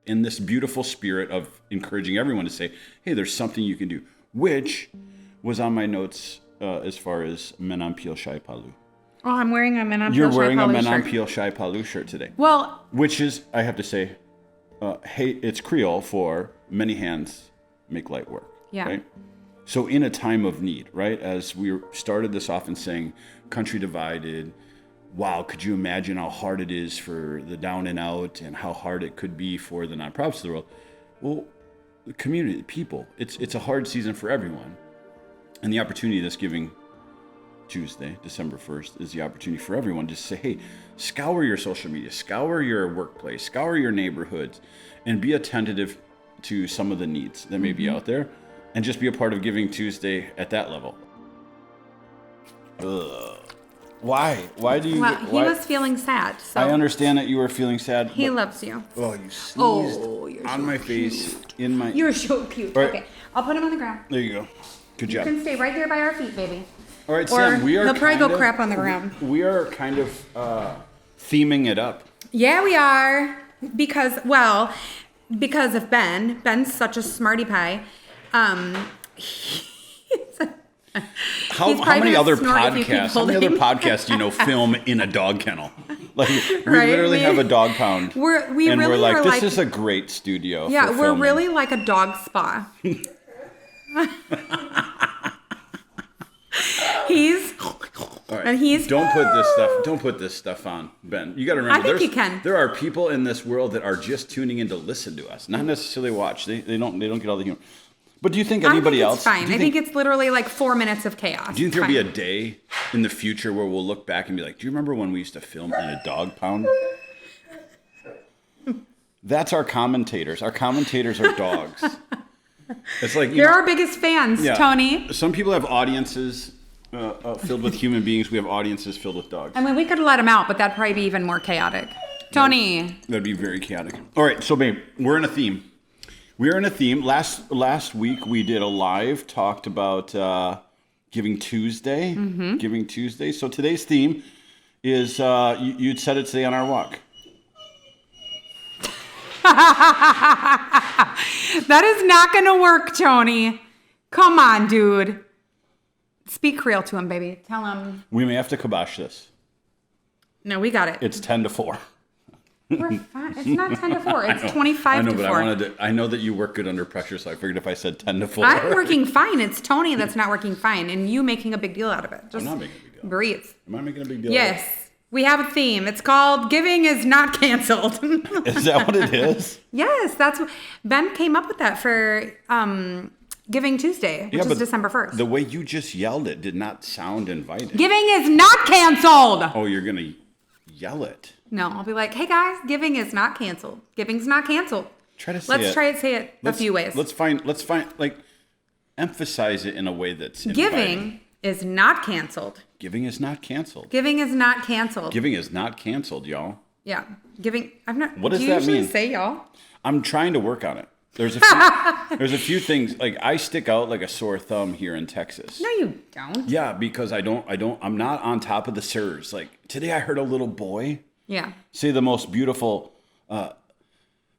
in this beautiful spirit of encouraging everyone to say, hey, there's something you can do, which was on my notes as far as Menam Peel Shai Palu. Oh, I'm wearing a Menam Peel Shai Palu shirt. You're wearing a Menam Peel Shai Palu shirt today. Well, which is, I have to say, hey, it's Creole for many hands make light work. Yeah. Right? So in a time of need, right, as we started this off and saying, country divided, wow, could you imagine how hard it is for the down and out and how hard it could be for the nonprofits of the world? Well, the community, the people, it's a hard season for everyone. And the opportunity this Giving Tuesday, December 1st, is the opportunity for everyone to say, hey, scour your social media, scour your workplace, scour your neighborhoods, and be attentive to some of the needs that may be out there, and just be a part of Giving Tuesday at that level. Why? Why do you... Well, he was feeling sad. So I understand that you were feeling sad. He loves you. Oh, you sneezed you're on so my face, in my... You're so cute. Right. Okay, I'll put him on the ground. There you go. Good job. You can stay right there by our feet, baby. All right, Or Sam, we are he'll probably kind go of, crap on the ground. We are kind of theming it up. Yeah, we are. Because of Ben. Ben's such a smarty pie. How many other podcasts do you know film in a dog kennel? Like we literally have a dog pound. We're like, this is a great studio. Yeah, for we're filming. really like a dog spa. Don't put this stuff on, Ben. You got to remember. I think you can. There are people in this world that are just tuning in to listen to us, not necessarily watch. They don't get all the humor. But do you think anybody else? It's fine. I think it's literally like 4 minutes of chaos. Do you think there'll be a day in the future where we'll look back and be like, do you remember when we used to film in a dog pound? That's our commentators. Our commentators are dogs. It's like they're our biggest fans, yeah. Tony. Some people have audiences filled with human beings. We have audiences filled with dogs. I mean, we could let them out, but that'd probably be even more chaotic. Tony. That'd be very chaotic. All right, so babe, we're in a theme. Last week we did a live, talked about Giving Tuesday. Mm-hmm. Giving Tuesday. So today's theme is you'd said it today on our walk. That is not going to work, Tony. Come on, dude. Speak Creole to him, baby. Tell him. We may have to kibosh this. No, we got it. It's 10 to 4. We're fine. It's not 10 to 4. It's 25 to 4. But I know that you work good under pressure, so I figured if I said 10 to 4. I'm working fine. It's Tony that's not working fine, and you making a big deal out of it. Just I'm not making a big deal. Breathe. Am I making a big deal? Yes. We have a theme. It's called Giving is Not Canceled. Is that what it is? Yes. That's what Ben came up with that for Giving Tuesday, which is December 1st. The way you just yelled it did not sound inviting. Giving is not canceled. Oh, you're going to yell it. No, I'll be like, hey guys, giving is not canceled. Giving's not canceled. Let's say it a few ways. Let's find like emphasize it in a way that's Giving is not canceled. Giving is not canceled. Giving is not canceled. Giving is not canceled, y'all. Yeah. Giving What does that mean? Do you usually say y'all? I'm trying to work on it. There's a few things, like I stick out like a sore thumb here in Texas. No, you don't. Yeah, because I'm not on top of the sirs. Like today I heard a little boy say the most beautiful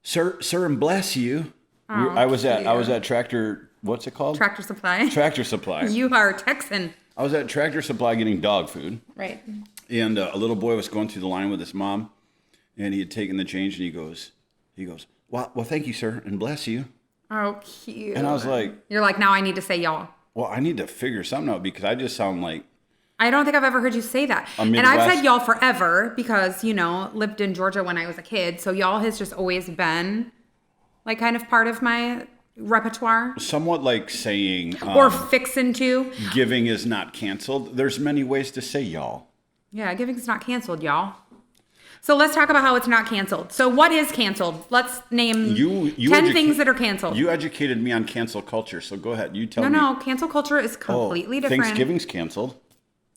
sir and bless you. Oh, I was at Tractor, what's it called? Tractor Supply. Tractor Supply. You are Texan. I was at Tractor Supply getting dog food. Right. And a little boy was going through the line with his mom, and he had taken the change, and he goes, well, thank you, sir, and bless you. Oh, cute. And I was like... You're like, now I need to say y'all. Well, I need to figure something out because I just sound like... I don't think I've ever heard you say that. And I've said y'all forever because, lived in Georgia when I was a kid. So y'all has just always been like kind of part of my repertoire. Somewhat like saying... or fixin' to. Giving is not canceled. There's many ways to say y'all. Yeah, giving's not canceled, y'all. So let's talk about how it's not canceled. So what is canceled? Let's name 10 things that are canceled. You educated me on cancel culture, so go ahead. You tell me. No, cancel culture is completely different. Thanksgiving's canceled.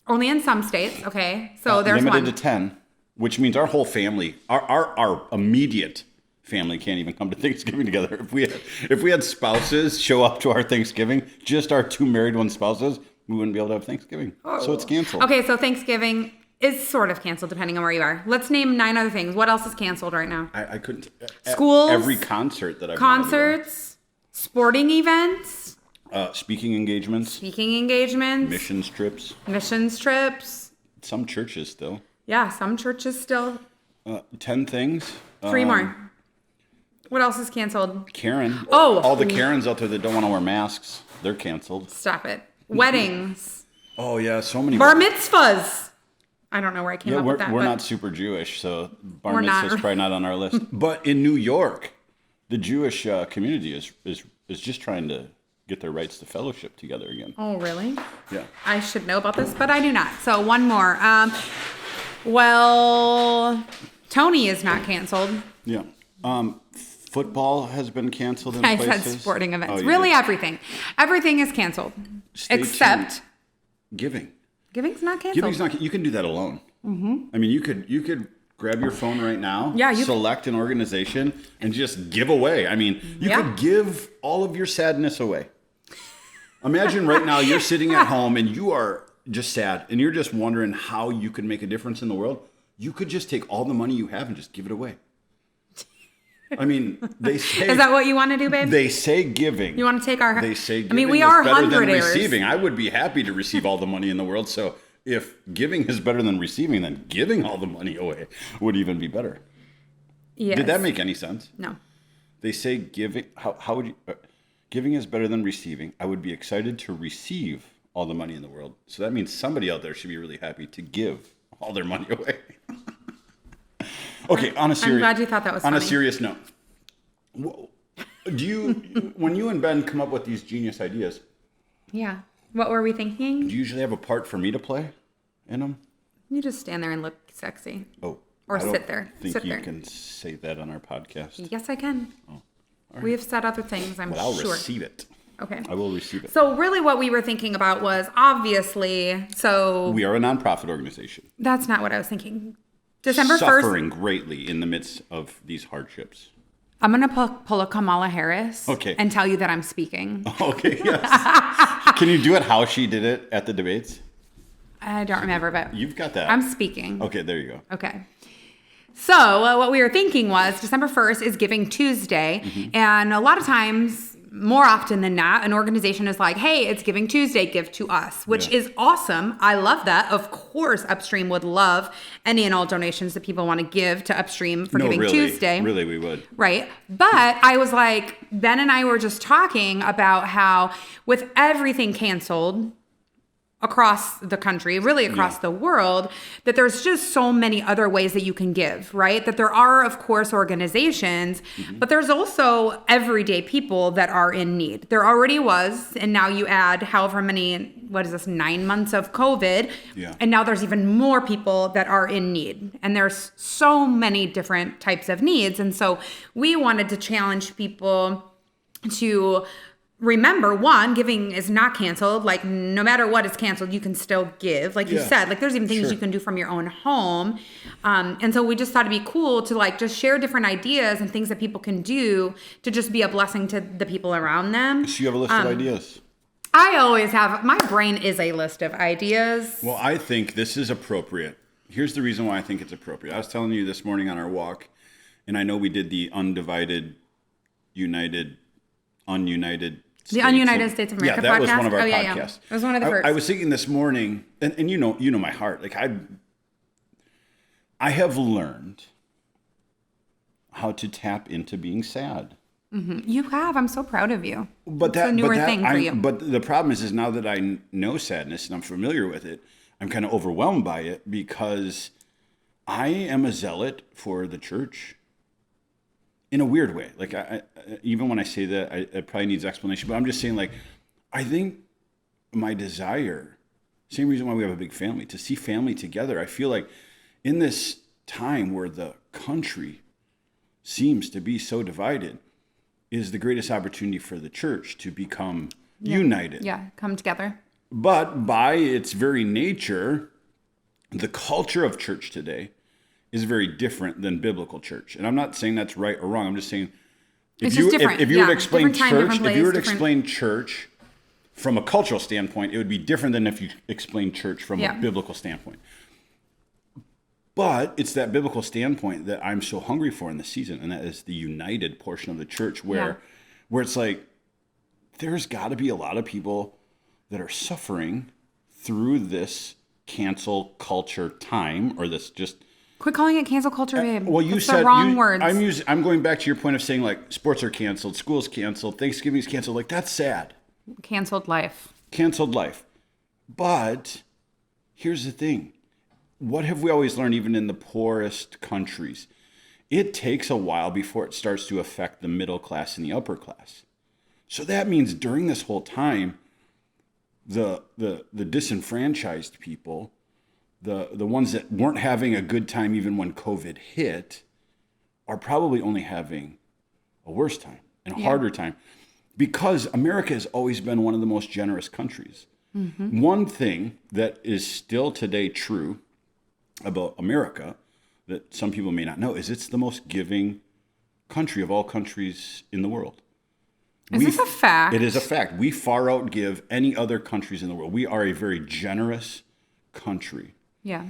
Only in some states, okay. So there's limited one. to 10, which means our whole family, our immediate family can't even come to Thanksgiving together. If we had spouses show up to our Thanksgiving, just our two married one spouses, we wouldn't be able to have Thanksgiving. So it's canceled. Okay, so Thanksgiving is sort of canceled depending on where you are. Let's name 9 other things. What else is canceled right now? I couldn't. Schools. Every concert that I've Concerts. Sporting events. Speaking engagements. Missions trips. Some churches still. Yeah, some churches still. 10 things. 3 more. What else is canceled? Karen. Oh. All the Karens out there that don't want to wear masks, they're canceled. Stop it. Weddings. Oh, yeah, so many. Bar mitzvahs. I don't know where I came up with that. We're not super Jewish, so bar mitzvah's probably not on our list. But in New York, the Jewish community is just trying to get their rights to fellowship together again. Oh, really? Yeah. I should know about this, but I do not. So one more. Well, Tony is not canceled. Yeah. Football has been canceled in I places. said sporting events. Oh, Really, everything. Everything is canceled. Except giving. Giving's not canceled. Giving's not. You can do that alone. Mm-hmm. I mean, you could grab your phone right now. Yeah. Select an organization and just give away. I mean, you could give all of your sadness away. Imagine right now you're sitting at home and you are just sad and you're just wondering how you could make a difference in the world. You could just take all the money you have and just give it away. I mean, they say... Is that what you want to do, babe? They say giving. You want to take our... They say giving we is are better than 100ers. receiving. I would be happy to receive all the money in the world. So if giving is better than receiving, then giving all the money away would even be better. Yes. Did that make any sense? No. They say giving... How would you... giving is better than receiving. I would be excited to receive all the money in the world. So that means somebody out there should be really happy to give all their money away. Okay, I'm glad you thought that was funny. On a serious note, do you, when you and Ben come up with these genius ideas? Yeah. What were we thinking? Do you usually have a part for me to play in them? You just stand there and look sexy. Oh. Or sit there. I think you can say that on our podcast. Yes, I can. Oh. All right. We have said other things, I'm I'll sure. receive it. Okay. I will receive it. So really what we were thinking about was obviously, we are a nonprofit organization. That's not what I was thinking. December 1st. Suffering greatly in the midst of these hardships. I'm going to pull a Kamala Harris. Okay. And tell you that I'm speaking. Okay, yes. Can you do it how she did it at the debates? I don't remember, but... You've got that. I'm speaking. Okay, there you go. Okay. So what we were thinking was December 1st is Giving Tuesday. Mm-hmm. And a lot of times, more often than not, an organization is like, hey, it's Giving Tuesday, give to us, which is awesome. I love that. Of course, Upstream would love any and all donations that people want to give to Upstream for Giving Tuesday. Really, we would. Right. But I was like, Ben and I were just talking about how with everything canceled across the country, really across the world, that there's just so many other ways that you can give, right? That there are, of course, organizations, but there's also everyday people that are in need. There already was, and now you add however many, 9 months of COVID, and now there's even more people that are in need. And there's so many different types of needs. And so we wanted to challenge people to remember, one, giving is not canceled. Like, no matter what is canceled, you can still give. Like you said, like there's even things you can do from your own home. And so we just thought it'd be cool to like just share different ideas and things that people can do to just be a blessing to the people around them. So you have a list of ideas? I always have. My brain is a list of ideas. Well, I think this is appropriate. Here's the reason why I think it's appropriate. I was telling you this morning on our walk, and I know we did the undivided, ununited the Ununited States of America podcast? Yeah, that was one of our podcasts. Yeah. It was one of the first. I was thinking this morning, and you know my heart. Like I have learned how to tap into being sad. Mm-hmm. You have. I'm so proud of you. But it's a newer thing for you. But the problem is now that I know sadness and I'm familiar with it, I'm kind of overwhelmed by it because I am a zealot for the church. In a weird way. Like, I even when I say that, it probably needs explanation. But I'm just saying, like, I think my desire, same reason why we have a big family, to see family together. I feel like in this time where the country seems to be so divided, is the greatest opportunity for the church to become united. Yeah, come together. But by its very nature, the culture of church today is very different than biblical church. And I'm not saying that's right or wrong. I'm just saying if you were to explain church from a cultural standpoint, it would be different than if you explain church from a biblical standpoint. But it's that biblical standpoint that I'm so hungry for in the season, and that is the united portion of the church where it's like there's got to be a lot of people that are suffering through this cancel culture time, or this just quit calling it cancel culture, babe. Well, you That's said the wrong words. I'm going back to your point of saying like sports are canceled, school's canceled, Thanksgiving's canceled. Like that's sad. Canceled life. Canceled life. But here's the thing. What have we always learned, even in the poorest countries? It takes a while before it starts to affect the middle class and the upper class. So that means during this whole time, the disenfranchised people, the ones that weren't having a good time even when COVID hit, are probably only having a worse time and a harder time, because America has always been one of the most generous countries. Mm-hmm. One thing that is still today true about America that some people may not know is it's the most giving country of all countries in the world. Is this a fact? It is a fact. We far outgive any other countries in the world. We are a very generous country. Yeah.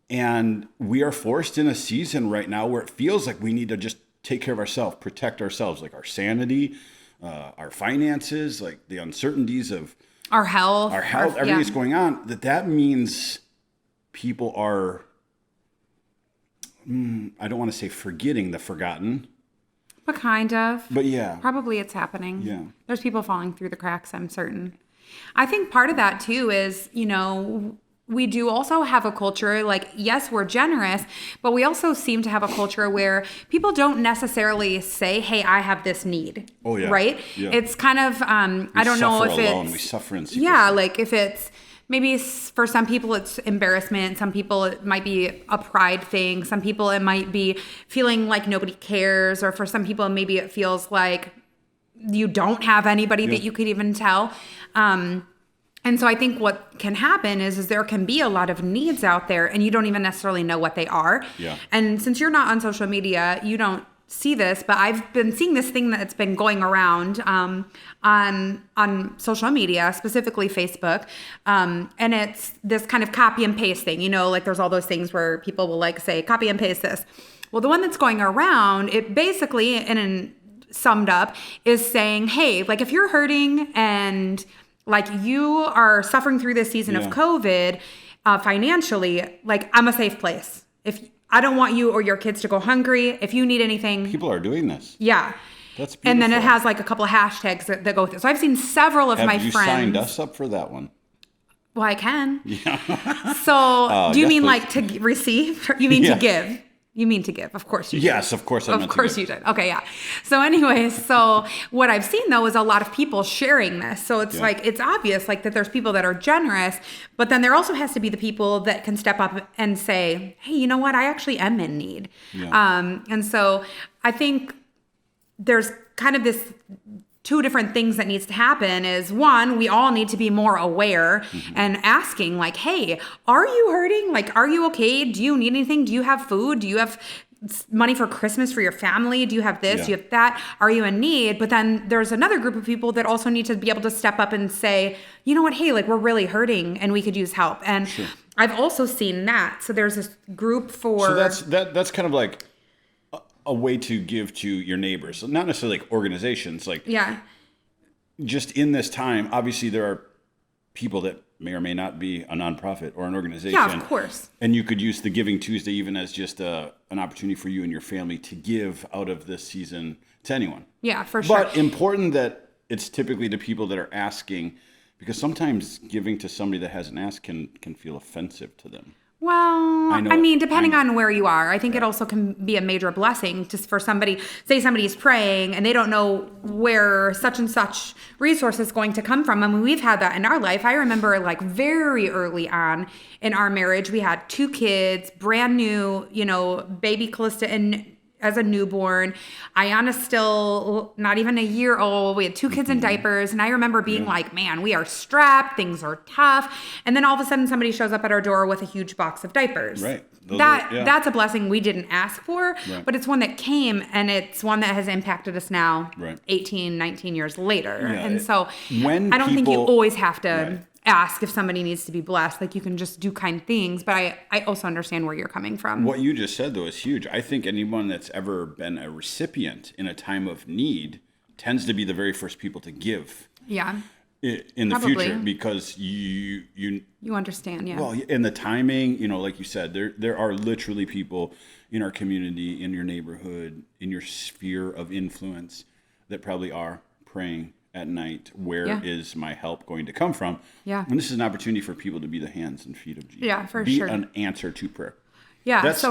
And we are forced in a season right now where it feels like we need to just take care of ourselves, protect ourselves, like our sanity, our finances, like the uncertainties of our health, everything that's going on. That means people are, I don't want to say forgetting the forgotten. But kind of. But yeah. Probably it's happening. Yeah. There's people falling through the cracks, I'm certain. I think part of that too is, we do also have a culture, like, yes, we're generous, but we also seem to have a culture where people don't necessarily say, hey, I have this need. Oh, yeah. Right? Yeah. It's kind of, I don't know if it's... We suffer in secrecy. Yeah, like if it's... Maybe for some people it's embarrassment. Some people it might be a pride thing. Some people it might be feeling like nobody cares. Or for some people maybe it feels like you don't have anybody that you could even tell. And so I think what can happen is there can be a lot of needs out there and you don't even necessarily know what they are. Yeah. And since you're not on social media, you don't see this, but I've been seeing this thing that's been going around on social media, specifically Facebook, and it's this kind of copy and paste thing. Like there's all those things where people will like say copy and paste this. Well, the one that's going around, it basically, in summed up, is saying, hey, like if you're hurting and like you are suffering through this season of COVID financially, like I'm a safe place. If I don't want you or your kids to go hungry. If you need anything. People are doing this. Yeah. That's beautiful. And then it has like a couple of hashtags that go with it. So I've seen several of my friends. Have you signed us up for that one? Well, I can. Yeah. So do you mean like to receive? You mean to give? You mean to give. Of course you did. Yes, of course I meant to give. Of course you did. Okay, yeah. So anyways, what I've seen though is a lot of people sharing this. So it's like, it's obvious like that there's people that are generous, but then there also has to be the people that can step up and say, hey, you know what? I actually am in need. Yeah. And so I think there's kind of this two different things that needs to happen is one, we all need to be more aware and asking like, hey, are you hurting? Like, are you okay? Do you need anything? Do you have food? Do you have money for Christmas for your family? Do you have this? Do you have that? Are you in need? But then there's another group of people that also need to be able to step up and say, you know what? Hey, like we're really hurting and we could use help. And I've also seen that. So there's this group for... So that's kind of like a way to give to your neighbors. So not necessarily like organizations, like just in this time, obviously there are people that may or may not be a nonprofit or an organization. Yeah, of course. And you could use the Giving Tuesday even as just an opportunity for you and your family to give out of this season to anyone. Yeah, for sure. But important that it's typically to people that are asking, because sometimes giving to somebody that hasn't asked can feel offensive to them. Well, I mean, depending on where you are, I think it also can be a major blessing just for somebody, say somebody's praying and they don't know where such and such resource is going to come from. I mean, we've had that in our life. I remember like very early on in our marriage, we had 2 kids, brand new, baby Callista as a newborn. Ayana's still not even a year old. We had 2 kids in diapers. And I remember being like, man, we are strapped. Things are tough. And then all of a sudden somebody shows up at our door with a huge box of diapers. Right. That's a blessing we didn't ask for, but it's one that came and it's one that has impacted us now 18, 19 years later. And so I don't think you always have to ask if somebody needs to be blessed. Like, you can just do kind things. But I also understand where you're coming from. What you just said, though, is huge. I think anyone that's ever been a recipient in a time of need tends to be the very first people to give. Yeah. In the Probably. future, because you understand, yeah. Well, in the timing, like you said, there are literally people in our community, in your neighborhood, in your sphere of influence that probably are praying at night. Where is my help going to come from? Yeah. And this is an opportunity for people to be the hands and feet of Jesus. Yeah, for be sure. an answer to prayer. Yeah, that's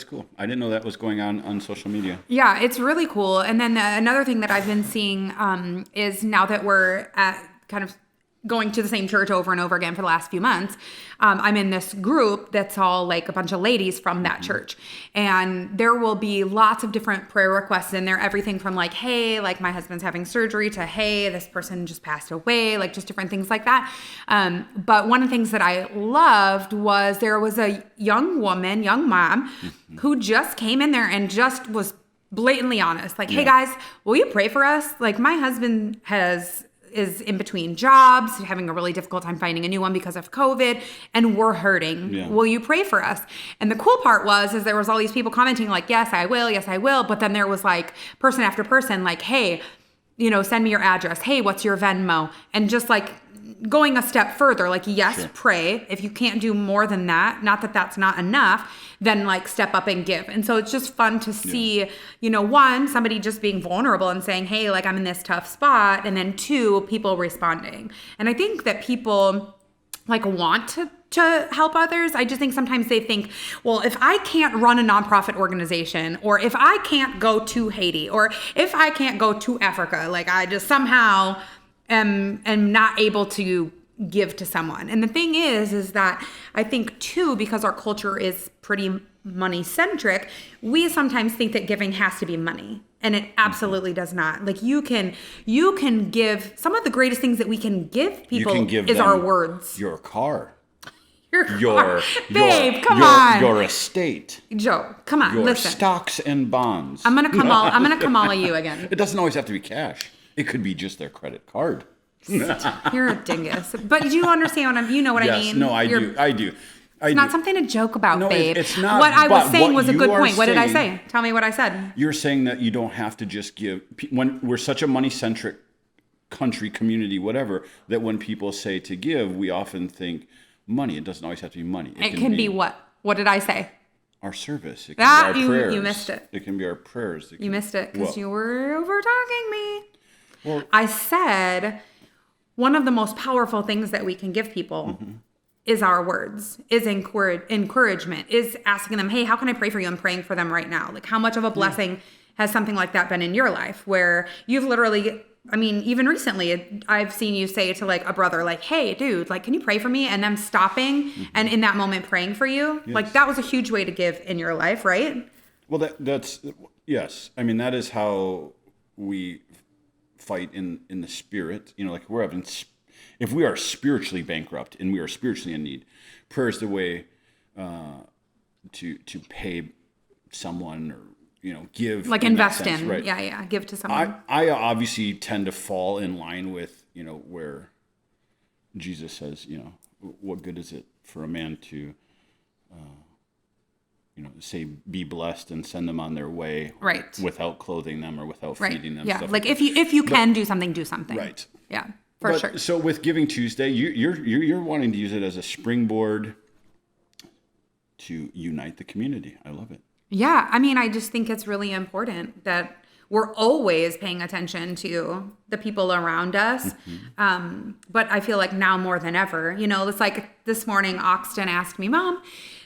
cool. I didn't know that was going on social media. Yeah, it's really cool. And then another thing that I've been seeing is now that we're at kind of going to the same church over and over again for the last few months, I'm in this group that's all like a bunch of ladies from that church. And there will be lots of different prayer requests in there, everything from like, hey, like my husband's having surgery, to hey, this person just passed away, like just different things like that. But one of the things that I loved was there was a young mom, who just came in there and just was blatantly honest. Like, hey guys, will you pray for us? Like, my husband is in between jobs, having a really difficult time finding a new one because of COVID, and we're hurting. Yeah. Will you pray for us? And the cool part is there was all these people commenting like, yes, I will. But then there was like person after person like, hey, send me your address. Hey, what's your Venmo? And just like going a step further, like, yes, sure, pray. If you can't do more than that, not that that's not enough, then like step up and give. And so it's just fun to see, one, somebody just being vulnerable and saying, hey, like I'm in this tough spot. And then two, people responding. And I think that people like want to help others. I just think sometimes they think, well, if I can't run a nonprofit organization, or if I can't go to Haiti, or if I can't go to Africa, like I just somehow am not able to give to someone. And the thing is that I think too, because our culture is pretty money centric, we sometimes think that giving has to be money. And it absolutely does not. Like you can give, some of the greatest things that we can give people is our words. Your car. Babe, come on. Your estate. Joe, come on, listen. Stocks and bonds. I'm gonna come all of you again. It doesn't always have to be cash. It could be just their credit card. You're a dingus. But do you understand what I mean? Yes, no, I do. It's not something to joke about, no, babe. It's not. What I was saying was a good point. What did I say? Tell me what I said. You're saying that you don't have to just give. When we're such a money-centric country, community, whatever, that when people say to give, we often think money. It doesn't always have to be money. It can be what? What did I say? Our service. It can be our prayers. You missed it. It can be our prayers. You missed it because you were over-talking me. Well, I said one of the most powerful things that we can give people is our words, is encouragement, is asking them, hey, how can I pray for you? I'm praying for them right now. Like, how much of a blessing has something like that been in your life, where you've literally, I mean, even recently, I've seen you say to like a brother, like, hey, dude, like, can you pray for me? And them stopping and in that moment praying for you. Yes. Like, that was a huge way to give in your life, right? Well, that's yes. I mean, that is how we fight in the spirit. Like if we are spiritually bankrupt and we are spiritually in need, prayer is the way to pay someone, or give, like invest in, right? Give to someone. I obviously tend to fall in line with where Jesus says, what good is it for a man to say be blessed and send them on their way, right, without clothing them or without feeding them. Yeah, like if you can do something, right. Yeah, for sure. So with Giving Tuesday, you're wanting to use it as a springboard to unite the community. I love it. Yeah, I mean, I just think it's really important that we're always paying attention to the people around us. But I feel like now more than ever, it's like this morning, Oxton asked me, Mom,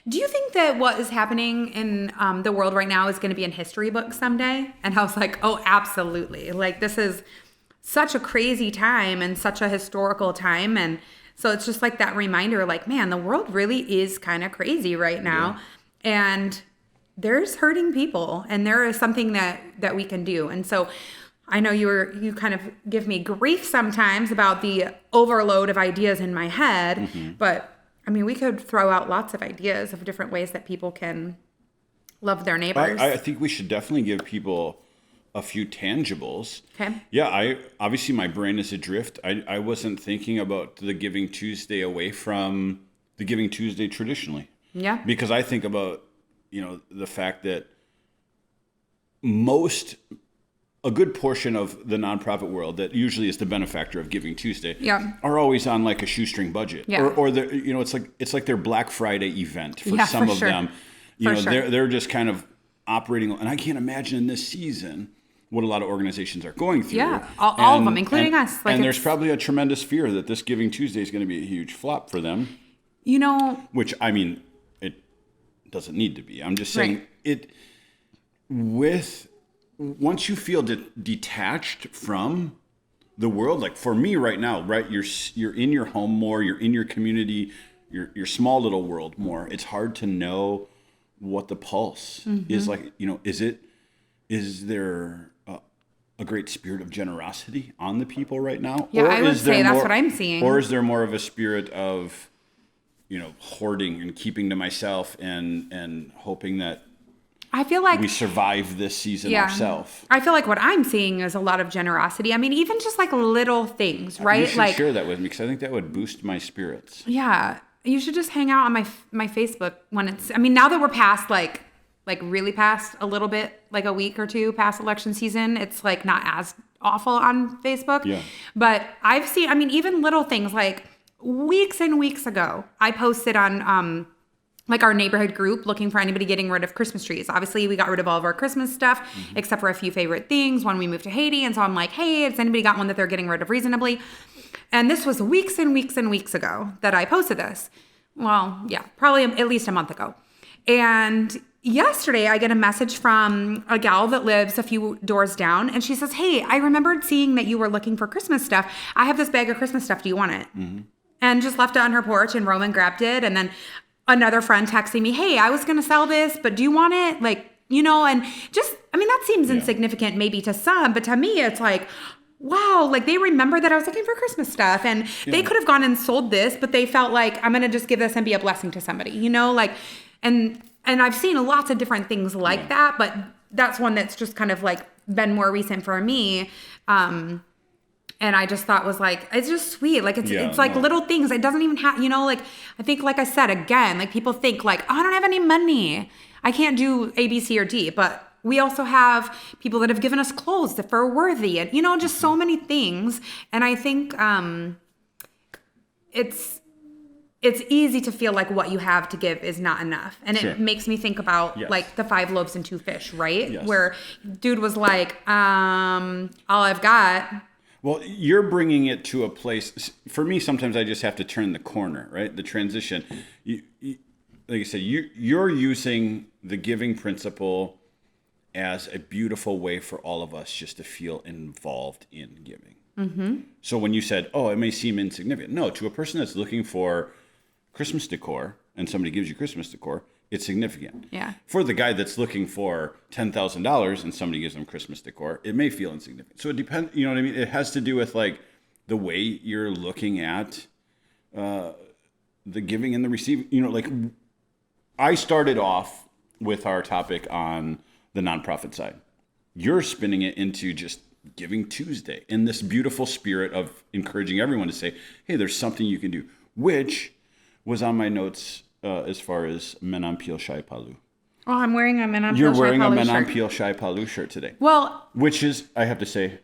do you think that what is happening in the world right now is going to be in history books someday? And I was like, oh, absolutely. Like, this is such a crazy time and such a historical time. And so it's just like that reminder, like, man, the world really is kind of crazy right now. Yeah. And there's hurting people, and there is something that we can do. And so I know you kind of give me grief sometimes about the overload of ideas in my head, but I mean, we could throw out lots of ideas of different ways that people can love their neighbors. I think we should definitely give people a few tangibles. Okay. Yeah, obviously my brain is adrift. I wasn't thinking about the Giving Tuesday away from the Giving Tuesday traditionally. Yeah. Because I think about, the fact that a good portion of the nonprofit world that usually is the benefactor of Giving Tuesday are always on like a shoestring budget. Yeah. Or it's like their Black Friday event for some for of sure. them. They're just kind of operating, and I can't imagine in this season what a lot of organizations are going through. Yeah, all of them, including us. And there's probably a tremendous fear that this Giving Tuesday is going to be a huge flop for them. Which, I mean, it doesn't need to be. I'm just saying once you feel detached from the world, like for me right now, right, you're in your home more, you're in your community, your small little world more. It's hard to know what the pulse is like. Is there a great spirit of generosity on the people right now? Yeah, I would say that's what I'm seeing. Or is there more of a spirit of, hoarding and keeping to myself and hoping that I feel like we survive this season ourselves? I feel like what I'm seeing is a lot of generosity. I mean, even just like little things, right? You should share that with me, because I think that would boost my spirits. Yeah. You should just hang out on my Facebook when now that we're past like really past a little bit, like a week or two past election season, it's like not as awful on Facebook. Yeah. But I've seen, even little things like weeks and weeks ago, I posted on like our neighborhood group looking for anybody getting rid of Christmas trees. Obviously, we got rid of all of our Christmas stuff, except for a few favorite things when we moved to Haiti. And so I'm like, hey, has anybody got one that they're getting rid of reasonably? And this was weeks and weeks and weeks ago that I posted this. Well, yeah, probably at least a month ago. And yesterday, I get a message from a gal that lives a few doors down. And she says, hey, I remembered seeing that you were looking for Christmas stuff. I have this bag of Christmas stuff. Do you want it? And just left it on her porch, and Roman grabbed it. And then another friend texting me, hey, I was going to sell this, but do you want it? And just, that seems insignificant maybe to some, but to me, it's like, wow, like they remember that I was looking for Christmas stuff, and they could have gone and sold this, but they felt like, I'm going to just give this and be a blessing to somebody, and I've seen lots of different things like that, but that's one that's just kind of like been more recent for me. And I just thought was like, it's just sweet. Like, it's like little things. It doesn't even have, I think, like I said, again, like people think like, oh, I don't have any money. I can't do A, B, C, or D. But we also have people that have given us clothes that are worthy, and, just so many things. And I think it's easy to feel like what you have to give is not enough. And it makes me think about like the 5 loaves and 2 fish, right? Yes. Where dude was like, all I've got. Well, you're bringing it to a place. For me, sometimes I just have to turn the corner, right? The transition. You, like I said, you're using the giving principle as a beautiful way for all of us just to feel involved in giving. So when you said, oh, it may seem insignificant. No, to a person that's looking for Christmas decor and somebody gives you Christmas decor, it's significant. Yeah. For the guy that's looking for $10,000 and somebody gives them Christmas decor, it may feel insignificant. So it depends, you know what I mean? It has to do with like the way you're looking at the giving and the receiving. Like I started off with our topic on the nonprofit side. You're spinning it into just Giving Tuesday in this beautiful spirit of encouraging everyone to say, hey, there's something you can do, which was on my notes as far as Men Peel Shai Palu. Oh, I'm wearing a Men Peel Shai Palu shirt. You're wearing a Men Peel Shai Palu shirt today. Well, which is, I have to say,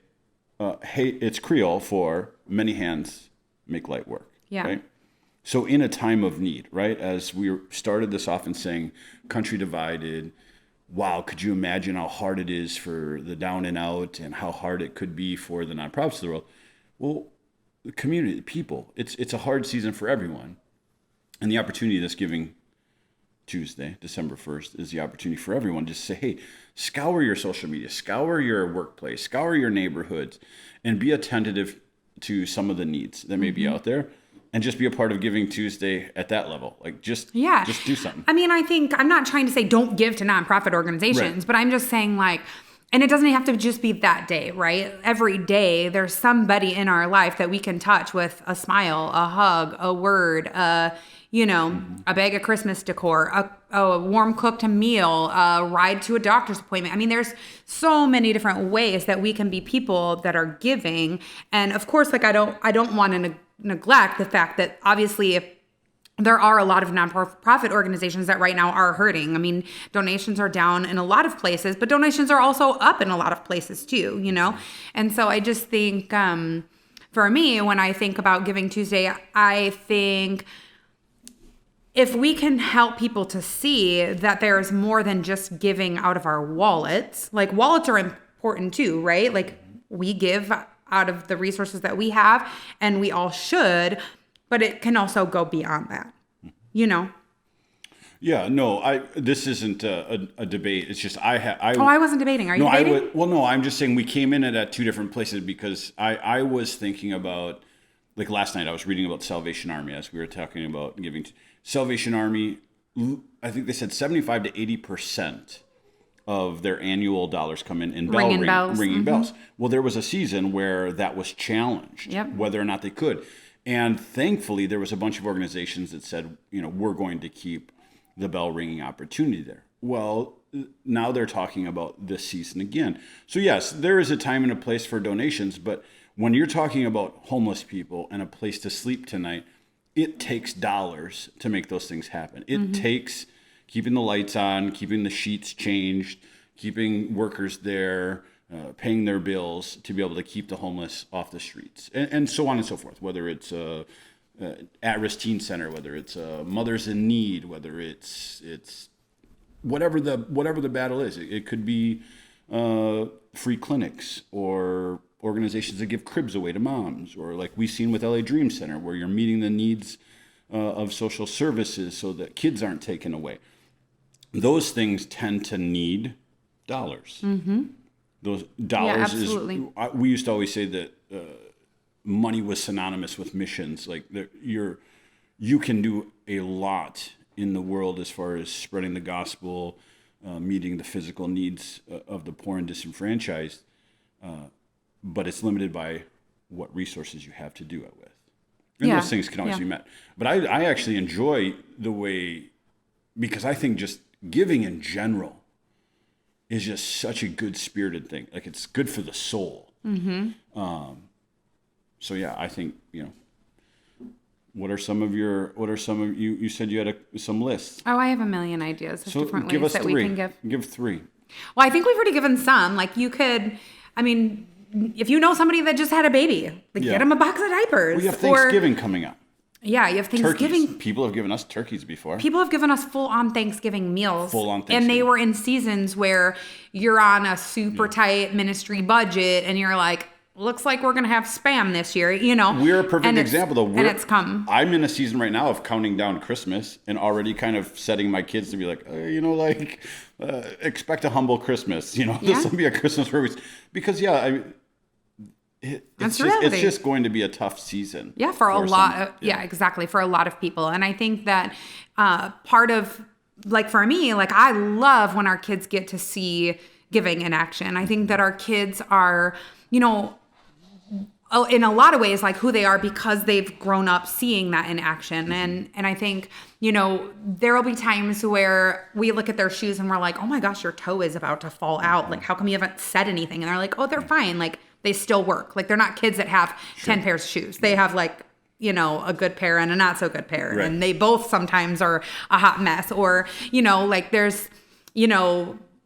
hey, it's Creole for many hands make light work. Yeah. Right? So in a time of need, right, as we started this off and saying, country divided, wow, could you imagine how hard it is for the down and out and how hard it could be for the nonprofits of the world? Well, the community, the people, it's a hard season for everyone. And the opportunity this Giving Tuesday, December 1st, is the opportunity for everyone to say, hey, scour your social media, scour your workplace, scour your neighborhoods, and be attentive to some of the needs that may be out there. And just be a part of Giving Tuesday at that level. Like, just do something. I think, I'm not trying to say don't give to nonprofit organizations, but I'm just saying like, and it doesn't have to just be that day, right? Every day there's somebody in our life that we can touch with a smile, a hug, a word, a bag of Christmas decor, a warm cooked meal, a ride to a doctor's appointment. I mean, there's so many different ways that we can be people that are giving. And of course, like I don't want to neglect the fact that obviously if there are a lot of nonprofit organizations that right now are hurting. I mean, donations are down in a lot of places, but donations are also up in a lot of places too, And so I just think, for me, when I think about Giving Tuesday, I think if we can help people to see that there's more than just giving out of our wallets, like wallets are important too, right? Like we give out of the resources that we have and we all should, but it can also go beyond that, Yeah, no, this isn't a debate. It's just I wasn't debating. Are you debating? No, I'm just saying we came in at two different places because I was thinking about, like last night I was reading about Salvation Army as we were talking about giving. Salvation Army, I think they said 75 to 80% of their annual dollars come in ringing bells. Well, there was a season where that was challenged, whether or not they could. And thankfully, there was a bunch of organizations that said, we're going to keep the bell ringing opportunity there. Well, now they're talking about this season again. So yes, there is a time and a place for donations, but when you're talking about homeless people and a place to sleep tonight, it takes dollars to make those things happen. It takes keeping the lights on, keeping the sheets changed, keeping workers there, paying their bills to be able to keep the homeless off the streets, and so on and so forth. Whether it's at-risk teen center, whether it's mothers in need, whether it's whatever the battle is. It could be free clinics or organizations that give cribs away to moms, or like we've seen with LA Dream Center, where you're meeting the needs of social services so that kids aren't taken away. Those things tend to need dollars. Those dollars we used to always say that money was synonymous with missions. Like you can do a lot in the world as far as spreading the gospel, meeting the physical needs of the poor and disenfranchised, but it's limited by what resources you have to do it with. And those things can always be met. But I actually enjoy the way, because I think just giving in general is just such a good spirited thing. Like it's good for the soul. So yeah, I think, what are some of you said you had some lists. Oh, I have a million ideas of different ways that we can give. Give three. Well, I think we've already given some. Like you could, if you know somebody that just had a baby, get them a box of diapers. We have Thanksgiving coming up. Yeah, you have Thanksgiving. Turkeys. People have given us turkeys before. People have given us full-on Thanksgiving meals. Full-on Thanksgiving. And they were in seasons where you're on a super tight ministry budget and you're like, looks like we're going to have spam this year, We're a perfect example, though. And it's come. I'm in a season right now of counting down Christmas and already kind of setting my kids to be like, expect a humble Christmas. This will be a Christmas where it's just going to be a tough season. Yeah, for a lot. Exactly. For a lot of people. And I think that part of, like for me, like I love when our kids get to see giving in action. I think that our kids are, in a lot of ways, like who they are because they've grown up seeing that in action. And I think, there will be times where we look at their shoes and we're like, oh my gosh, your toe is about to fall out. Like, how come you haven't said anything? And they're like, oh, they're fine. Like, they still work. Like, they're not kids that have 10 pairs of shoes. They have like, a good pair and a not so good pair. Right. And they both sometimes are a hot mess. Or, like there's,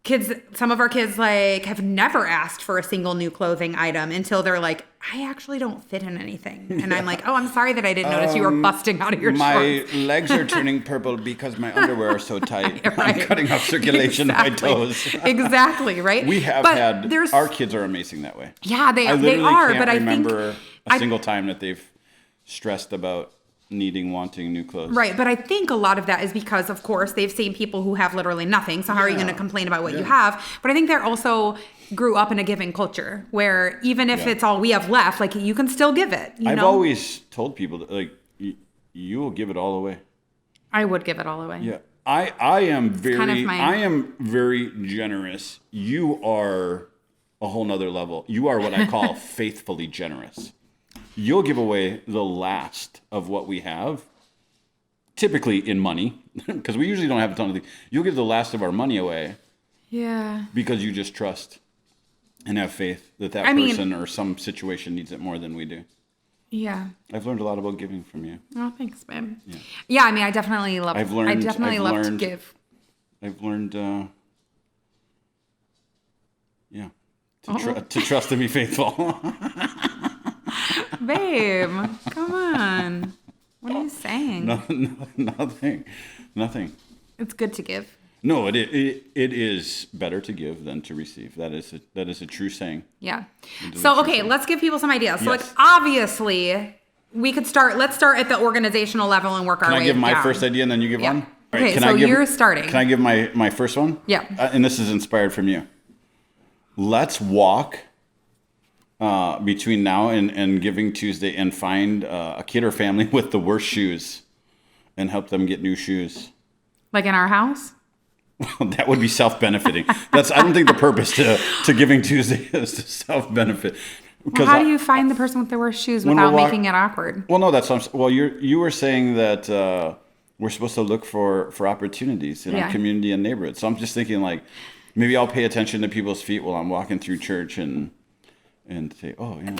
kids, some of our kids like have never asked for a single new clothing item until they're like, I actually don't fit in anything. And I'm like, oh, I'm sorry that I didn't notice you were busting out of your shorts. My legs are turning purple because my underwear are so tight. Right. I'm cutting off circulation in my toes. Exactly, right? We have our kids are amazing that way. Yeah, they are. But I remember a single time that they've stressed about wanting new clothes. Right, but I think a lot of that is because, of course, they've seen people who have literally nothing. So how are you going to complain about what you have? But I think they're also grew up in a giving culture where even if it's all we have left, like you can still give it. I've always told people that, like, you will give it all away. I would give it all away. Yeah, I am very generous. You are a whole nother level. You are what I call faithfully generous. You'll give away the last of what we have typically in money, because we usually don't have a ton of things. You'll give the last of our money away. Yeah. Because you just trust and have faith that person or some situation needs it more than we do. Yeah. I've learned a lot about giving from you. Oh, thanks, babe. Yeah, I mean, I definitely love to give. I've learned, to trust and be faithful. Babe, come on. What are you saying? Nothing. It's good to give. No, it is better to give than to receive. That is a true saying. Yeah. So, okay, let's give people some ideas. So, Yes. like, obviously, let's start at the organizational level and work our way down. Can I give my first idea and then you give one? All right, so you're starting. Can I give my first one? Yeah. And this is inspired from you. Let's walk between now and Giving Tuesday and find a kid or family with the worst shoes and help them get new shoes. Like in our house? That would be self-benefiting. I don't think the purpose to Giving Tuesday is to self-benefit. Well, how do you find the person with the worst shoes without making it awkward? Well, no, you were saying that we're supposed to look for opportunities in our community and neighborhood. So I'm just thinking like maybe I'll pay attention to people's feet while I'm walking through church and say, oh, maybe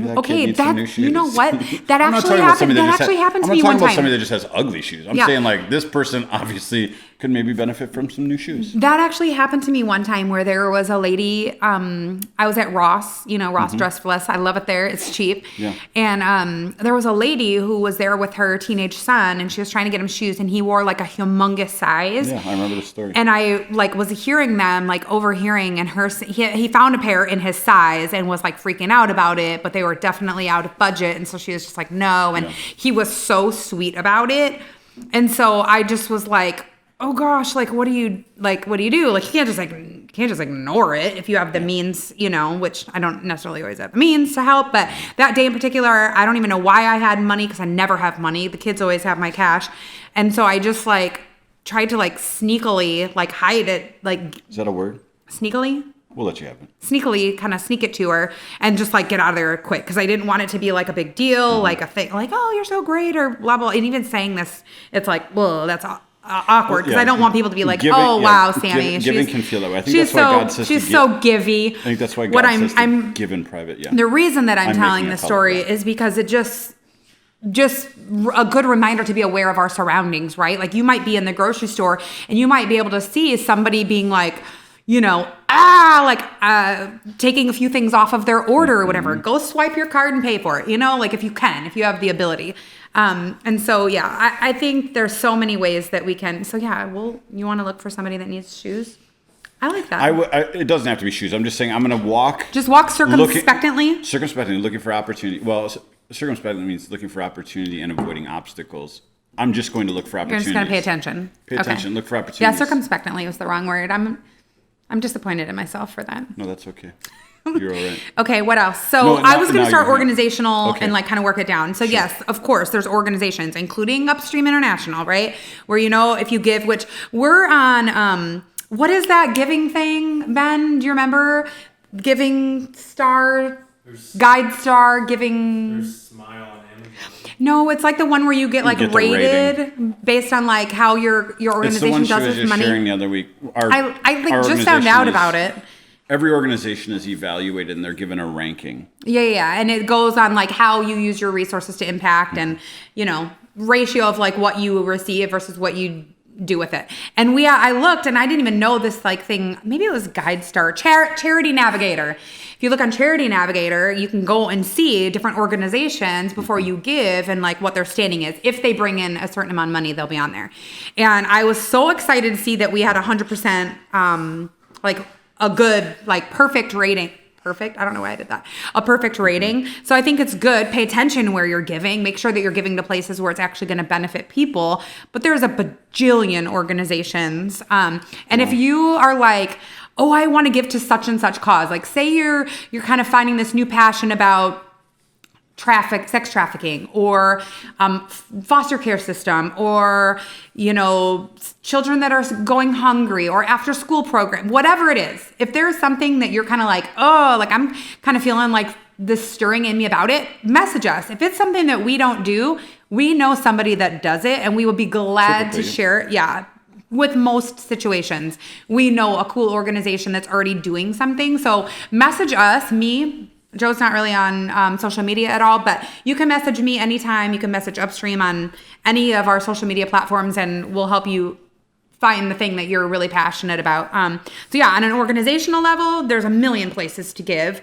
that kid needs some new shoes. You know what? That actually happened to me one time. I'm not talking about somebody that just has ugly shoes. I'm saying like this person obviously could maybe benefit from some new shoes. That actually happened to me one time where there was a lady, I was at Ross, Ross Dress for Less. I love it there. It's cheap. Yeah. And there was a lady who was there with her teenage son and she was trying to get him shoes and he wore like a humongous size. Yeah, I remember the story. And I was hearing them, overhearing, and he found a pair in his size and was like freaking out about it, but they were definitely out of budget. And so she was just like, no. And he was so sweet about it. And so I just was like, oh gosh, what do you do? Like, you can't just ignore it if you have the means, which I don't necessarily always have the means to help. But that day in particular, I don't even know why I had money because I never have money. The kids always have my cash. And so I just tried to sneakily hide it. Is that a word? Sneakily? We'll let you have it. Sneakily kind of sneak it to her and just get out of there quick because I didn't want it to be a big deal, a thing oh, you're so great or blah, blah. And even saying this, it's well, that's awkward because I don't want people to be wow, Sami. Giving can feel that way. I think that's why God says she's so givey. I think that's why God says to give in private. Yeah. The reason that I'm telling this story is because it just a good reminder to be aware of our surroundings, right? You might be in the grocery store and you might be able to see somebody being taking a few things off of their order or whatever. Go swipe your card and pay for it, if you have the ability. And so, I think there's so many ways that we can. So, you want to look for somebody that needs shoes? I like that. It doesn't have to be shoes. I'm just saying I'm going to walk. Just walk circumspectly? Circumspectly, looking for opportunity. Well, circumspectly means looking for opportunity and avoiding obstacles. I'm just going to look for opportunities. You're just going to pay attention. Pay attention, look for opportunities. Yeah, circumspectly was the wrong word. I'm disappointed in myself for that. No, that's okay. You're all right. Okay, what else? So I was going to start organizational and kind of work it down. So yes, of course, there's organizations, including Upstream International, right? Where, if you give, which we're on, what is that giving thing, Ben? Do you remember? Giving Star, Guide Star, Giving. There's Smile on Amazon. No, it's the one where you get rated based on how your organization does with money. Sharing the other week. I just found out about it. Every organization is evaluated and they're given a ranking. Yeah. And it goes on how you use your resources to impact and, ratio of what you receive versus what you do with it. And I looked and I didn't even know this thing. Maybe it was GuideStar, Charity Navigator. If you look on Charity Navigator, you can go and see different organizations before you give and what their standing is. If they bring in a certain amount of money, they'll be on there. And I was so excited to see that we had 100% a good, perfect rating. Perfect. I don't know why I did that. A perfect rating. So I think it's good. Pay attention where you're giving. Make sure that you're giving to places where it's actually going to benefit people. But there's a bajillion organizations. And if you are oh, I want to give to such and such cause. Say you're kind of finding this new passion about sex trafficking, or foster care system, or, children that are going hungry, or after school program, whatever it is. If there's something that you're kind of like, oh, like I'm kind of feeling like this stirring in me about it, message us. If it's something that we don't do, we know somebody that does it, and we will be glad to share it. Yeah. With most situations, we know a cool organization that's already doing something. So message us, me. Joe's not really on social media at all, but you can message me anytime. You can message Upstream on any of our social media platforms, and we'll help you find the thing that you're really passionate about. So yeah, on an organizational level, there's a million places to give.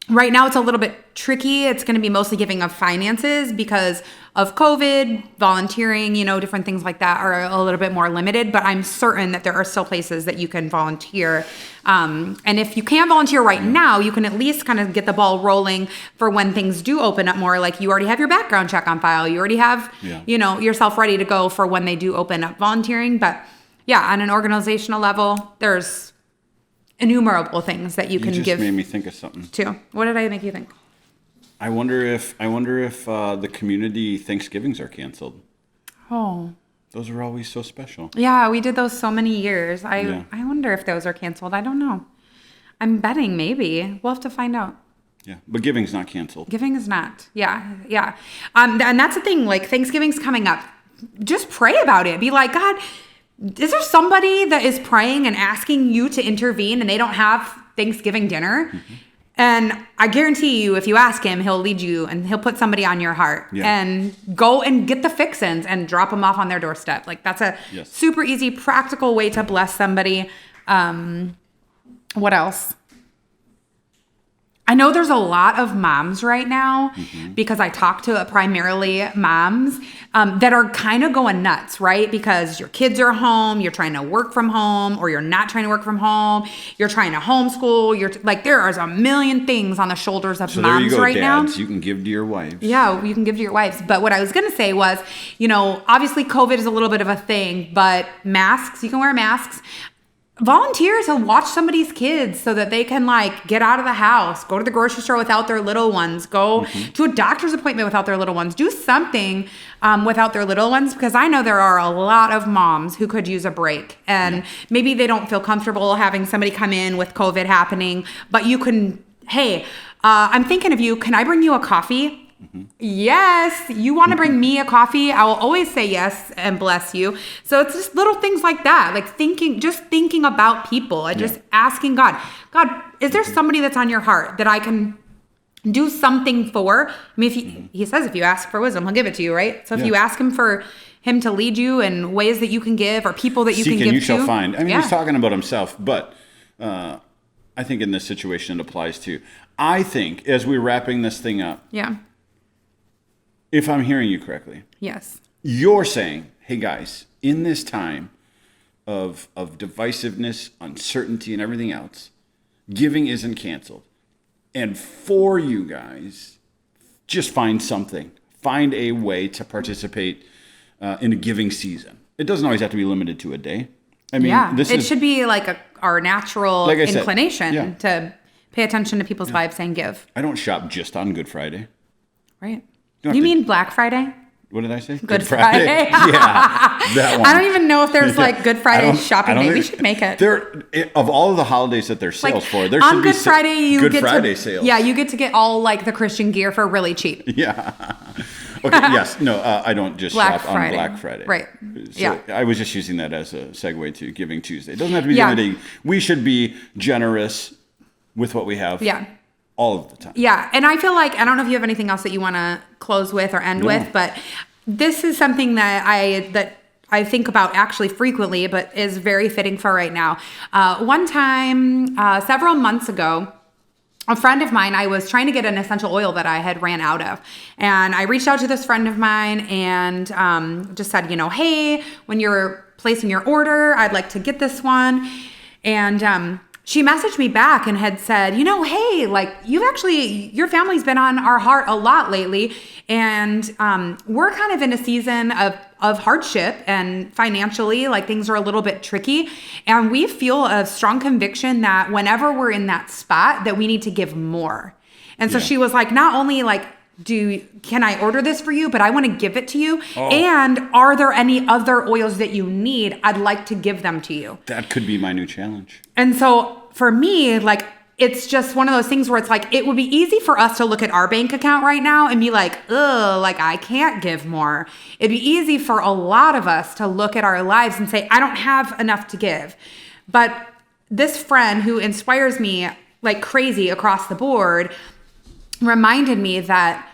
Right now, it's a little bit tricky. It's going to be mostly giving of finances because of COVID, volunteering, different things like that are a little bit more limited. But I'm certain that there are still places that you can volunteer. And if you can't volunteer right now, you can at least kind of get the ball rolling for when things do open up more. Like you already have your background check on file. You already have, yourself ready to go for when they do open up volunteering. But yeah, on an organizational level, there's innumerable things that you can give. You just made me think of something too. What did I make you think? I wonder if the community Thanksgivings are canceled. Oh, those are always so special. Yeah, we did those so many years. I wonder if those are canceled. I don't know. I'm betting maybe. We'll have to find out. Yeah, but giving's not canceled. Giving is not. Yeah. And that's the thing. Like Thanksgiving's coming up. Just pray about it. Be like, God, is there somebody that is praying and asking you to intervene and they don't have Thanksgiving dinner? Mm-hmm. And I guarantee you, if you ask him, he'll lead you and he'll put somebody on your heart and go and get the fixins and drop them off on their doorstep. Like that's a super easy, practical way to bless somebody. What else? I know there's a lot of moms right now because I talk to primarily moms that are kind of going nuts, right? Because your kids are home, you're trying to work from home, or you're not trying to work from home, you're trying to homeschool, there is a million things on the shoulders of moms there you go, right dads. now. You can give to your wives. Yeah, you can give to your wives. But what I was going to say was, obviously COVID is a little bit of a thing, but masks, you can wear masks. Volunteer to watch somebody's kids so that they can get out of the house, go to the grocery store without their little ones, go to a doctor's appointment without their little ones, do something without their little ones, because I know there are a lot of moms who could use a break, and maybe they don't feel comfortable having somebody come in with COVID happening, but you can, hey, I'm thinking of you. Can I bring you a coffee? Mm-hmm. Yes, you want to bring me a coffee? I will always say yes and bless you. So it's just little things like that, like thinking about people and just asking God, is there somebody that's on your heart that I can do something for? I mean, if he says if you ask for wisdom, he'll give it to you, right? So if you ask him to lead you in ways that you can give or people that you can give to. Seek and you shall find. I mean, he's talking about himself, but I think in this situation it applies too. I think as we're wrapping this thing up. Yeah. If I'm hearing you correctly. Yes. You're saying, hey guys, in this time of divisiveness, uncertainty, and everything else, giving isn't canceled. And for you guys, just find something. Find a way to participate in a giving season. It doesn't always have to be limited to a day. I mean, it should be like our natural inclination to pay attention to people's lives and give. I don't shop just on Good Friday. Right. You mean Black Friday? What did I say? Good Friday. Yeah, that one. I don't even know if there's Good Friday shopping day. We should make it. Of all of the holidays that there's sales for, there should be Good Friday. Good Friday sales. Yeah, you get to get all the Christian gear for really cheap. Yeah. Okay. Yes. No. I don't just shop on Black Friday. Right. So I was just using that as a segue to Giving Tuesday. It doesn't have to be the only day. We should be generous with what we have. Yeah. All of the time. Yeah. And I feel I don't know if you have anything else that you want to close with or end with, but this is something that I think about actually frequently, but is very fitting for right now. One time, several months ago, a friend of mine, I was trying to get an essential oil that I had ran out of. And I reached out to this friend of mine and just said, hey, when you're placing your order, I'd like to get this one. And she messaged me back and had said, hey, like your family's been on our heart a lot lately. And we're kind of in a season of hardship, and financially, like things are a little bit tricky. And we feel a strong conviction that whenever we're in that spot, that we need to give more. And so she was like, not only like, can I order this for you, but I want to give it to you. Oh. And are there any other oils that you need? I'd like to give them to you. That could be my new challenge. And so for me, like, it's just one of those things where it's like, it would be easy for us to look at our bank account right now and be like, ugh, like I can't give more. It'd be easy for a lot of us to look at our lives and say, I don't have enough to give. But this friend who inspires me like crazy across the board reminded me that,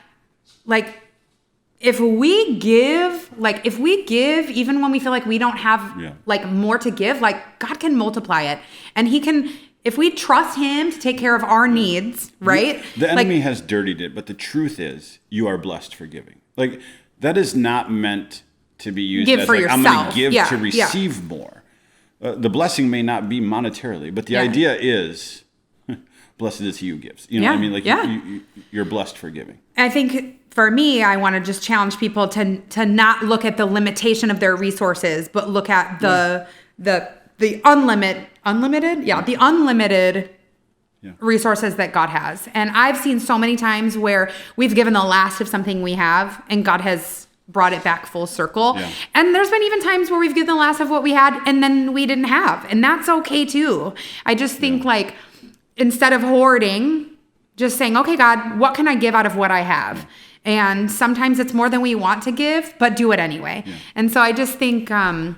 like, if we give even when we feel like we don't have like more to give, like God can multiply it, and he can, if we trust him to take care of our needs, right? The enemy has dirtied it, but the truth is you are blessed for giving. Like, that is not meant to be used give as for like, yourself. I'm going to give to receive more. The blessing may not be monetarily, but the idea is, blessed is he who gives. You know what I mean? Like you're blessed for giving. I think for me, I want to just challenge people to not look at the limitation of their resources, but look at the unlimited resources that God has. And I've seen so many times where we've given the last of something we have, and God has brought it back full circle. Yeah. And there's been even times where we've given the last of what we had and then we didn't have. And that's okay too. I just think like, instead of hoarding, just saying, okay, God, what can I give out of what I have? And sometimes it's more than we want to give, but do it anyway. Yeah. And so I just think, as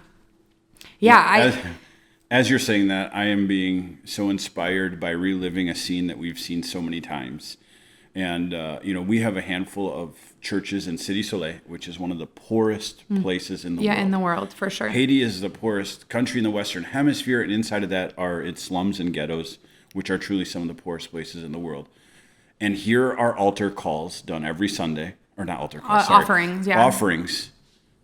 you're saying that, I am being so inspired by reliving a scene that we've seen so many times. And, we have a handful of churches in Cité Soleil, which is one of the poorest places in the world. Yeah, in the world, for sure. Haiti is the poorest country in the Western Hemisphere, and inside of that are its slums and ghettos, which are truly some of the poorest places in the world. And here are altar calls done every Sunday, or not altar calls, offerings, offerings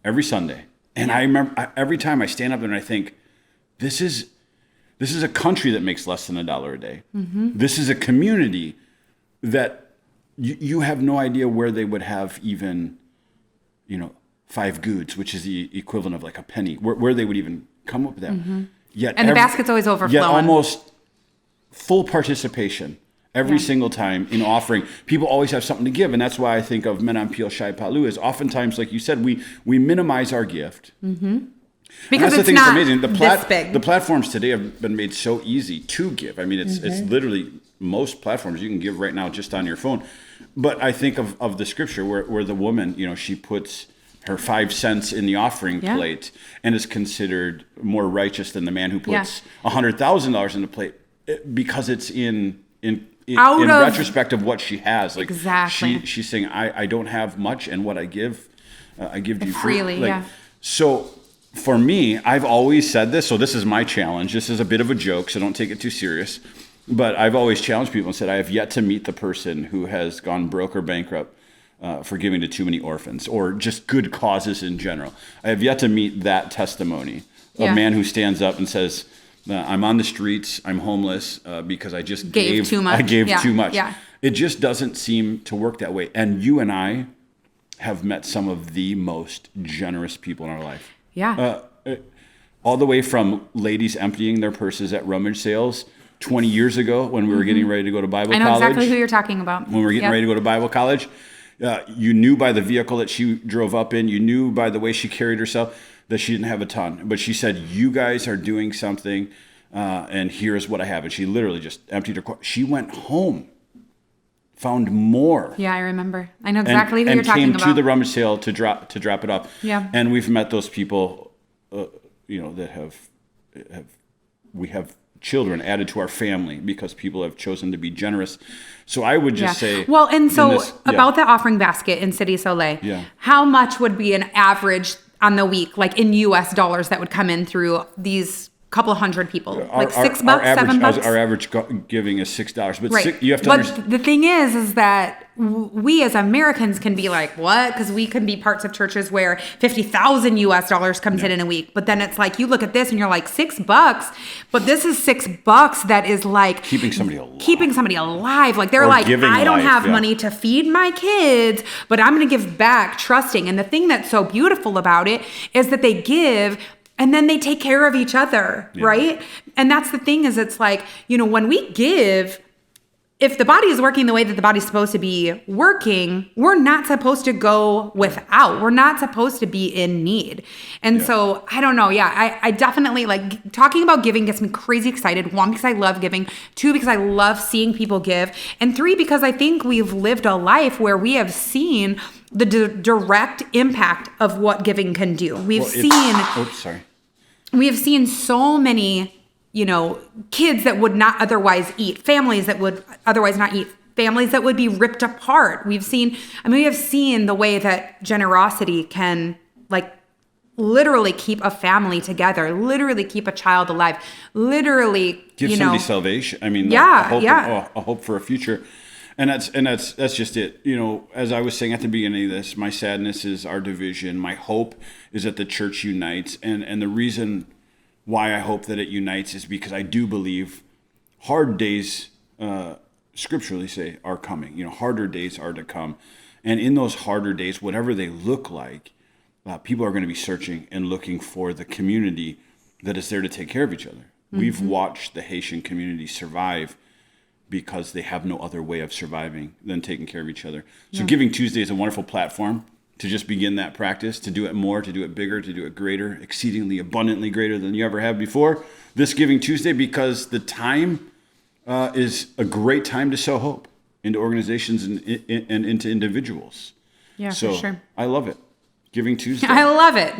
every Sunday. And I remember every time I stand up and I think, this is a country that makes less than $1 a day. Mm-hmm. This is a community that you have no idea where they would have even, 5 goods, which is the equivalent of like a penny, where they would even come up with that. Mm-hmm. And the basket's always overflowing. Yet almost full participation every single time in offering. People always have something to give, and that's why I think of Menam Pil Shai Palu is oftentimes, like you said, we minimize our gift. Mm-hmm. Because it's not amazing. This big. The platforms today have been made so easy to give. I mean, it's literally most platforms you can give right now just on your phone. But I think of the scripture where the woman, she puts her 5 cents in the offering plate and is considered more righteous than the man who puts $100,000 in the plate. Because it's in retrospect of what she has. Like exactly. She's saying, I don't have much, and what I give to you freely. So for me, I've always said this. So this is my challenge. This is a bit of a joke, so don't take it too serious. But I've always challenged people and said, I have yet to meet the person who has gone broke or bankrupt for giving to too many orphans or just good causes in general. I have yet to meet that testimony. A man who stands up and says, I'm on the streets, I'm homeless because I just gave too much. I gave too much. Yeah. It just doesn't seem to work that way. And you and I have met some of the most generous people in our life. Yeah. All the way from ladies emptying their purses at rummage sales 20 years ago when we were getting ready to go to Bible college. I know exactly who you're talking about. When we were getting ready to go to Bible college. You knew by the vehicle that she drove up in, you knew by the way she carried herself that she didn't have a ton. But she said, you guys are doing something, and here's what I have. And she literally just emptied her car. She went home, found more. Yeah, I remember. I know exactly who you're talking about. And came to the rummage sale to drop it off. Yeah. And we've met those people, that we have children added to our family because people have chosen to be generous. So I would just say... Well, and so about the offering basket in Cité Soleil, how much would be an average on the week, like in US dollars, that would come in through these couple hundred people, like $6, our average, $7. Our average giving is $6, but Right. you have to but understand. the thing is that we as Americans can be like, what? Because we can be parts of churches where $50,000 comes in a week. But then it's like, you look at this and you're like, $6, but this is $6 that is like Keeping somebody alive. Like they're Or like, giving I don't life, have yeah. money to feed my kids, but I'm going to give back trusting. And the thing that's so beautiful about it is that they give and then they take care of each other, right? And that's the thing is it's like, when we give, if the body is working the way that the body's supposed to be working, we're not supposed to go without. We're not supposed to be in need. And so, I don't know. Yeah, I definitely like talking about giving gets me crazy excited. 1, because I love giving. 2, because I love seeing people give. And 3, because I think we've lived a life where we have seen the direct impact of what giving can do. We have seen so many, kids that would not otherwise eat, families that would otherwise not eat, families that would be ripped apart. We have seen the way that generosity can like literally keep a family together, literally keep a child alive, literally Give somebody salvation. I mean, a hope for a future. And that's just it. As I was saying at the beginning of this, my sadness is our division. My hope is that the church unites. And the reason why I hope that it unites is because I do believe hard days, scripturally say, are coming. Harder days are to come. And in those harder days, whatever they look like, people are going to be searching and looking for the community that is there to take care of each other. Mm-hmm. We've watched the Haitian community survive because they have no other way of surviving than taking care of each other. So Giving Tuesday is a wonderful platform to just begin that practice, to do it more, to do it bigger, to do it greater, exceedingly abundantly greater than you ever have before. This Giving Tuesday, because the time is a great time to sow hope into organizations and into individuals. Yeah, so for sure. I love it. Giving Tuesday. I love it.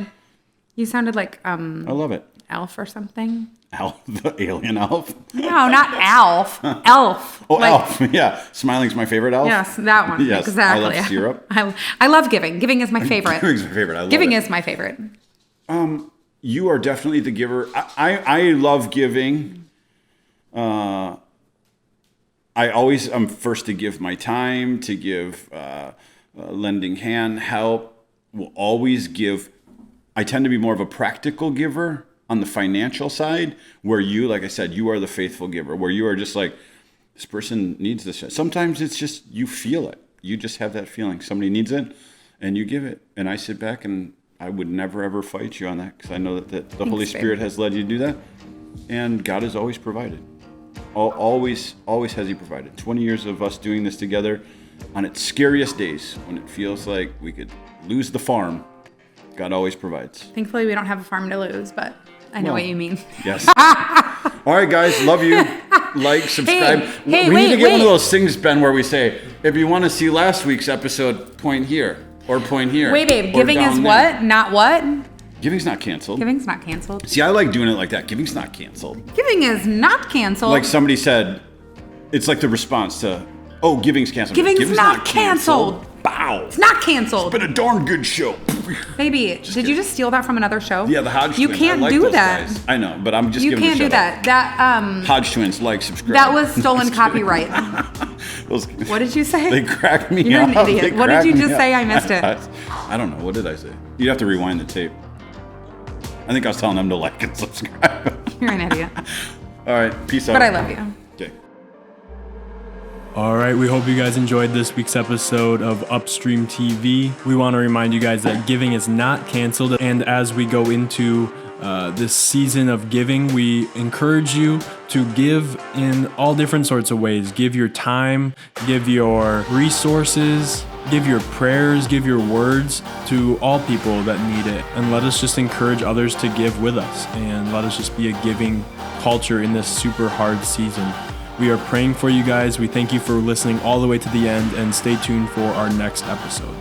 You sounded like I love it. Elf or something. Elf, the alien elf? No, not Alf. Elf. Oh, Elf. Yeah. Smiling's my favorite elf. Yes, that one. Yes. Exactly. I love syrup. I love giving. Giving is my favorite. Giving's my favorite. I love Giving it. is my favorite. You are definitely the giver. I love giving. I'm first to give my time, to give lending hand, help. Will always give. I tend to be more of a practical giver on the financial side, where you, like I said, you are the faithful giver, where you are just like, this person needs this. Sometimes it's just, you feel it. You just have that feeling. Somebody needs it and you give it. And I sit back and I would never, ever fight you on that, because I know that the Holy Spirit has led you to do that. And God has always provided. Always has He provided. 20 years of us doing this together on its scariest days, when it feels like we could lose the farm, God always provides. Thankfully, we don't have a farm to lose, but I know what you mean. Yes. All right, guys. Love you. Like, subscribe. Hey, we need to get one of those things, Ben, where we say, if you want to see last week's episode, point here or point here. Wait, babe. or Giving is down what? there. Not what? Giving's not canceled. Giving's not canceled. See, I like doing it like that. Giving's not canceled. Giving is not canceled. Like somebody said, it's like the response to, giving's canceled. Giving's not canceled. Bow. It's not canceled. It's been a darn good show. Baby, did you just steal that from another show? Yeah, the Hodge You twins. can't I like do those that. Guys. I know, but I'm just You giving can't a do shout that. out. Hodge twins, like, subscribe. That was stolen copyright. Those, What did you say? They cracked me You're up. an idiot. What did you just say? I missed it. I don't know. What did I say? You'd have to rewind the tape. I think I was telling them to like and subscribe. You're an idiot. All right. Peace out. But I love you. Okay. All right, we hope you guys enjoyed this week's episode of Upstream TV. We want to remind you guys that giving is not canceled. And as we go into this season of giving, we encourage you to give in all different sorts of ways. Give your time, give your resources, give your prayers, give your words to all people that need it. And let us just encourage others to give with us. And let us just be a giving culture in this super hard season. We are praying for you guys. We thank you for listening all the way to the end, and stay tuned for our next episode.